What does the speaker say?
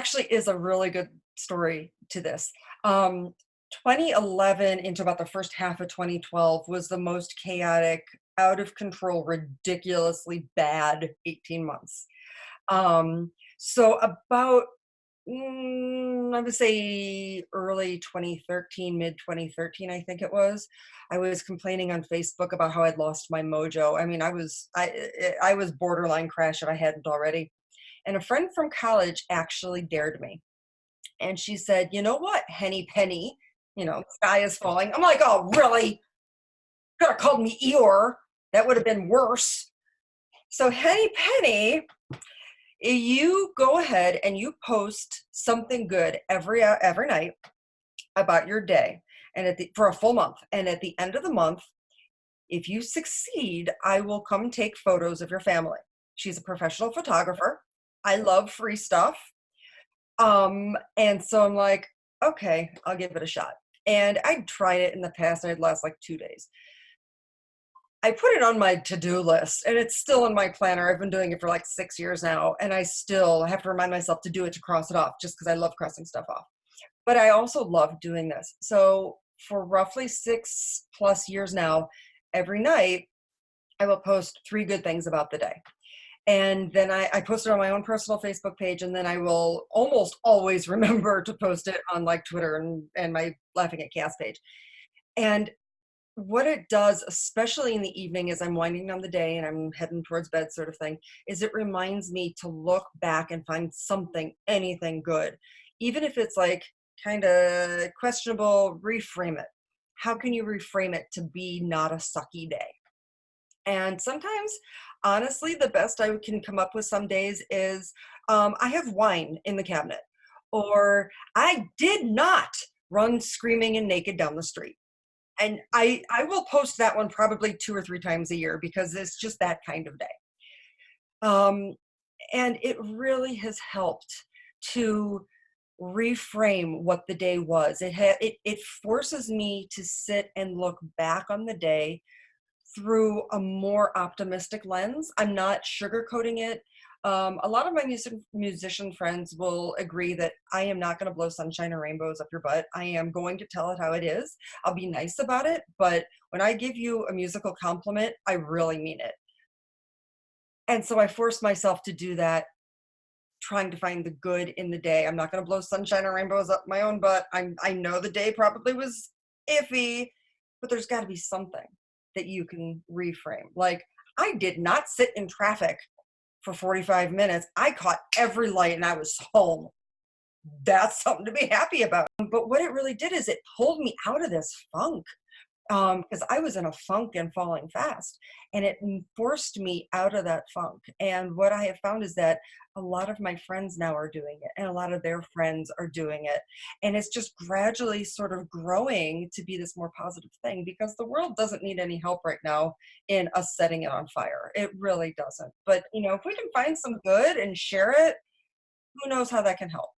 actually is a really good story to this. Um, 2011 into about the first half of 2012 was the most chaotic, out of control, ridiculously bad 18 months. So about I would say early 2013, mid 2013, I think it was. I was complaining on Facebook about how I'd lost my mojo. I mean, I was borderline crash if I hadn't already. And a friend from college actually dared me. And she said, "You know what, Henny Penny, sky is falling." I'm like, "Oh, really? Could have called me Eeyore. That would have been worse." So, Henny Penny, you go ahead and you post something good every night about your day, and for a full month. And at the end of the month, if you succeed, I will come take photos of your family. She's a professional photographer. I love free stuff. And so I'm like, okay, I'll give it a shot. And I'd tried it in the past and it'd last like 2 days. I put it on my to-do list and it's still in my planner. I've been doing it for like 6 years now, and I still have to remind myself to do it, to cross it off, just because I love crossing stuff off. But I also love doing this. So for roughly 6+ years now, every night I will post 3 good things about the day. And then I post it on my own personal Facebook page, and then I will almost always remember to post it on like Twitter and my Laughing at Chaos page. And what it does, especially in the evening as I'm winding down the day and I'm heading towards bed sort of thing, is it reminds me to look back and find something, anything good. Even if it's like kind of questionable, reframe it. How can you reframe it to be not a sucky day? And sometimes, honestly, the best I can come up with some days is I have wine in the cabinet, or I did not run screaming and naked down the street. And I will post that one probably 2 or 3 times a year because it's just that kind of day. Um, and it really has helped to reframe what the day was. It forces me to sit and look back on the day through a more optimistic lens. I'm not sugarcoating it. A lot of my musician friends will agree that I am not going to blow sunshine and rainbows up your butt. I am going to tell it how it is. I'll be nice about it, but when I give you a musical compliment, I really mean it. And so I force myself to do that, trying to find the good in the day. I'm not going to blow sunshine and rainbows up my own butt. I know the day probably was iffy, but there's got to be something that you can reframe. Like, I did not sit in traffic for 45 minutes. I caught every light and I was home. That's something to be happy about. But what it really did is it pulled me out of this funk, because I was in a funk and falling fast, and it forced me out of that funk. And what I have found is that a lot of my friends now are doing it, and a lot of their friends are doing it. And it's just gradually sort of growing to be this more positive thing, because the world doesn't need any help right now in us setting it on fire. It really doesn't. But, if we can find some good and share it, who knows how that can help.